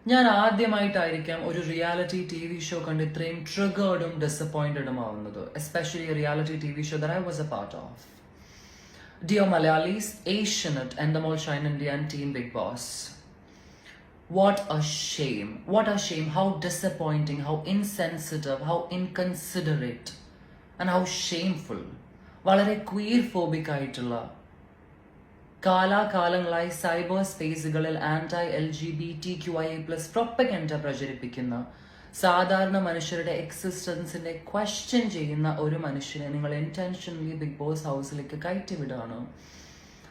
ഞാൻ ആദ്യമായിട്ടായിരിക്കാം ഒരു reality T V show കണ്ട് ഇത്രയും ട്രിഗേർഡും ഡിസപ്പോയിന്റഡും ആവുന്നത്, especially reality T V show that I was a part of. Dear Malayalis, Asianet, Endemol Shine India and Team Big Boss. What a shame. What a shame. How disappointing, how insensitive, how inconsiderate and how shameful. വളരെ queer phobic ആയിട്ടുള്ള കാലാകാലങ്ങളായി cyber സ്പേസുകളിൽ anti-LGBTQIA+ propaganda പ്രചരിപ്പിക്കുന്ന സാധാരണ മനുഷ്യരുടെ എക്സിസ്റ്റൻസിന്റെ question ചെയ്യുന്ന ഒരു മനുഷ്യനെ നിങ്ങൾ ഇന്റൻഷനലി ബിഗ് ബോസ് ഹൗസിലേക്ക് കയറ്റിവിടുകയാണ്.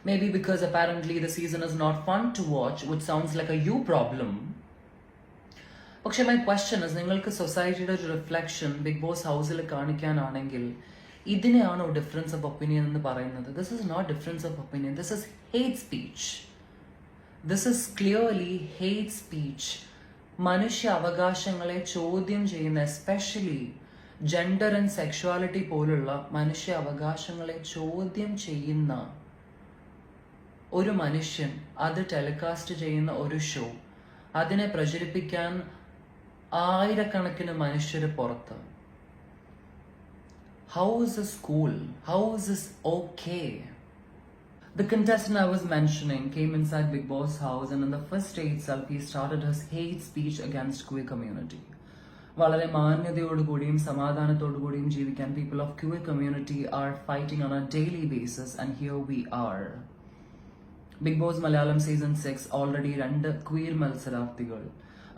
May be because apparently the season is not fun to watch, which sounds like a you problem. പക്ഷെ മൈ ക്വസ്റ്റ്യൻ ഇസ്, നിങ്ങൾക്ക് സൊസൈറ്റിയുടെ ഒരു റിഫ്ലക്ഷൻ ബിഗ് ബോസ് ഹൗസിൽ കാണിക്കാനാണെങ്കിൽ ഇതിനെയാണോ ഡിഫറൻസ് ഓഫ് ഒപ്പീനിയൻ എന്ന് പറയുന്നത്? This is not difference of opinion, this is hate speech. This is clearly hate speech. മനുഷ്യ അവകാശങ്ങളെ ചോദ്യം ചെയ്യുന്ന, എസ്പെഷ്യലി ജെൻഡർ ആൻഡ് സെക്ഷുവാലിറ്റി പോലുള്ള മനുഷ്യ അവകാശങ്ങളെ ചോദ്യം ചെയ്യുന്ന ഒരു മനുഷ്യൻ അത് ടെലികാസ്റ്റ് ചെയ്യുന്ന ഒരു ഷോ, അതിനെ പ്രചരിപ്പിക്കാൻ ആയിരക്കണക്കിന് മനുഷ്യർ പുറത്ത്. How is this cool? How is this okay? The contestant I was mentioning came inside Big Boss house and in the first day itself he started his hate speech against queer community. വളരെ മാന്യതയോടുകൂടിയും സമാധാനത്തോടുകൂടിയും ജീവിക്കാൻ people of queer community are fighting on a daily basis, and here we are. Big Boss Malayalam season 6 already 2 queer മത്സരാർത്ഥികൾ,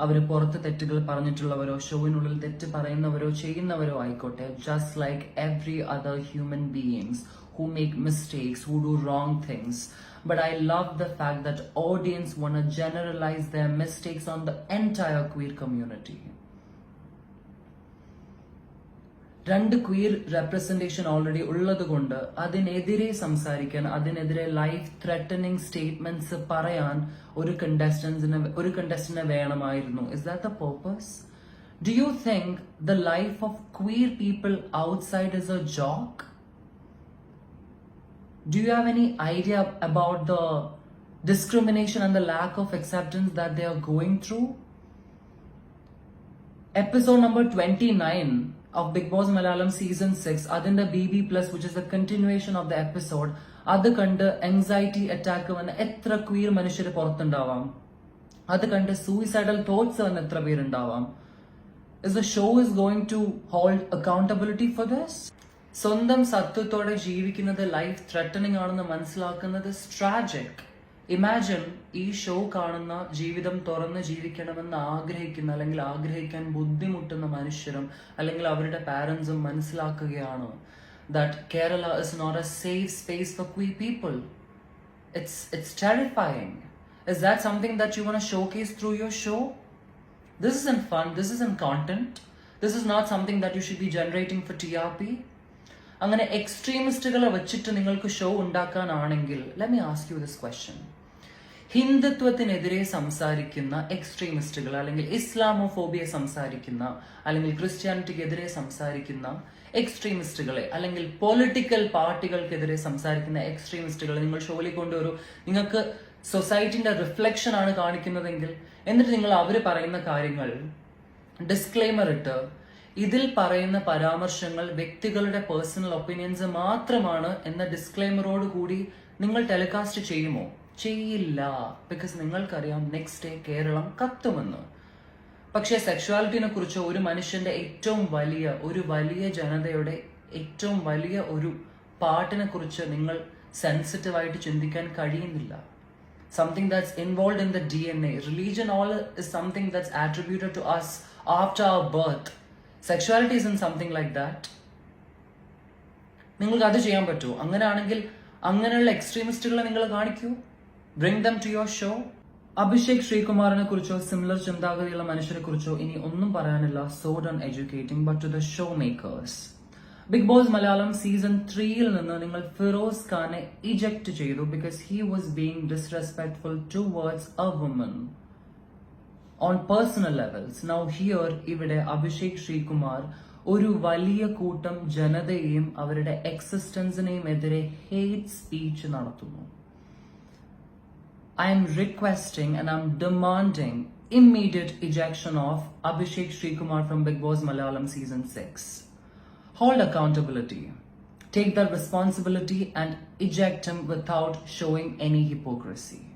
അവർ പുറത്ത് തെറ്റുകൾ പറഞ്ഞിട്ടുള്ളവരോ ഷോയിനുള്ളിൽ തെറ്റ് പറയുന്നവരോ ചെയ്യുന്നവരോ ആയിക്കോട്ടെ, just like every other human beings who make mistakes, who do wrong things. But I love the fact that audience want to generalize their mistakes on the entire queer community. 2 queer representation already ഉള്ളത് കൊണ്ട് അതിനെതിരെ സംസാരിക്കാൻ, അതിനെതിരെ life threatening statements പറയാൻ ഒരു കണ്ടസ്റ്റന്റിനെ വേണമായിരുന്നു. Is that the purpose? Do you think the life of queer people outside is A joke? Do you have any idea about the discrimination and the lack of acceptance that they are going through? Episode number 29 of Big Boss Malayalam season 6, adinde BB+, which is the continuation of the episode, adu kande anxiety attack vanna etra queer manushare porttundavam, adu kande suicidal thoughts vanna etra per undavam. Is the show is going to hold accountability for this? സ്വന്തം സത്വത്തോടെ ജീവിക്കുന്നത് life threatening ആണെന്ന് മനസ്സിലാക്കുന്നത് tragic. Imagine ഈ show കാണുന്ന, ജീവിതം തുറന്ന് ജീവിക്കണമെന്ന് ആഗ്രഹിക്കുന്ന അല്ലെങ്കിൽ ആഗ്രഹിക്കാൻ ബുദ്ധിമുട്ടുന്ന മനുഷ്യരും അല്ലെങ്കിൽ അവരുടെ പാരന്റ്സും മനസ്സിലാക്കുകയാണ് that Kerala is not a safe space for queer people. It's terrifying. Is that something that you want to showcase through your show? This isn't fun. This isn't content. This is not something that you should be generating for TRP. അങ്ങനെ എക്സ്ട്രീമിസ്റ്റുകളെ വെച്ചിട്ട് നിങ്ങൾക്ക് show ഉണ്ടാക്കാനാണെങ്കിൽ, let me ask you this question. ഹിന്ദുത്വത്തിനെതിരെ സംസാരിക്കുന്ന എക്സ്ട്രീമിസ്റ്റുകൾ, അല്ലെങ്കിൽ Islamophobia സംസാരിക്കുന്ന, അല്ലെങ്കിൽ ക്രിസ്ത്യാനിറ്റിക്കെതിരെ സംസാരിക്കുന്ന എക്സ്ട്രീമിസ്റ്റുകളെ, അല്ലെങ്കിൽ പൊളിറ്റിക്കൽ പാർട്ടികൾക്കെതിരെ സംസാരിക്കുന്ന എക്സ്ട്രീമിസ്റ്റുകളെ നിങ്ങൾ ഷോയിൽ കൊണ്ടുവരൂ. നിങ്ങൾക്ക് സൊസൈറ്റിന്റെ റിഫ്ലക്ഷൻ ആണ് കാണിക്കുന്നതെങ്കിൽ, എന്നിട്ട് നിങ്ങൾ അവർ പറയുന്ന കാര്യങ്ങൾ ഡിസ്ക്ലെയിമർ ഇട്ട് ഇതിൽ പറയുന്ന പരാമർശങ്ങൾ വ്യക്തികളുടെ പേഴ്സണൽ ഒപ്പീനിയൻസ് മാത്രമാണ് എന്ന ഡിസ്ക്ലെയിമറോട് കൂടി നിങ്ങൾ ടെലികാസ്റ്റ് ചെയ്യുമോ? ചെയ്യില്ല. ബിക്കോസ് നിങ്ങൾക്കറിയാം നെക്സ്റ്റ് ഡേ കേരളം കത്തുമെന്ന്. പക്ഷേ സെക്ഷുവാലിറ്റിനെ കുറിച്ചോ ഒരു മനുഷ്യന്റെ ഏറ്റവും വലിയ ജനതയുടെ ഏറ്റവും വലിയ ഒരു പാർട്ടിനെ കുറിച്ച് നിങ്ങൾ സെൻസിറ്റീവ് ആയിട്ട് ചിന്തിക്കാൻ കഴിയുന്നില്ല. Something that's involved in the DNA. Religion all is something that's attributed to us after our birth. Sexuality isn't something like that. നിങ്ങൾക്ക് അത് ചെയ്യാൻ പറ്റുമോ? അങ്ങനെയാണെങ്കിൽ അങ്ങനെയുള്ള എക്സ്ട്രീമിസ്റ്റുകളെ നിങ്ങൾ കാണിക്കൂ. Bring them to your show. Abhishek ശ്രീകുമാറിനെ കുറിച്ചോ സിമിലർ ചിന്താഗതിയുള്ള മനുഷ്യരെ കുറിച്ചോ ഇനി ഒന്നും പറയാനില്ല. So done educating, but to the show makers. Bigg Boss Malayalam season 3 നിന്ന് നിങ്ങൾ ഫിറോസ് ഖാനെ ഇജക്ട് ചെയ്തു because he was being disrespectful towards a woman on personal levels. Now here ഇവിടെ അഭിഷേക് ശ്രീകുമാർ ഒരു വലിയ കൂട്ടം ജനതയെയും അവരുടെ എക്സിസ്റ്റൻസിനെയും എതിരെ ഹേറ്റ് സ്പീച്ച് നടത്തുന്നു. I am requesting and I'm demanding immediate ejection of Abhishek Srikumar from Big Boss Malayalam season 6. Hold accountability. Take that responsibility and eject him without showing any hypocrisy.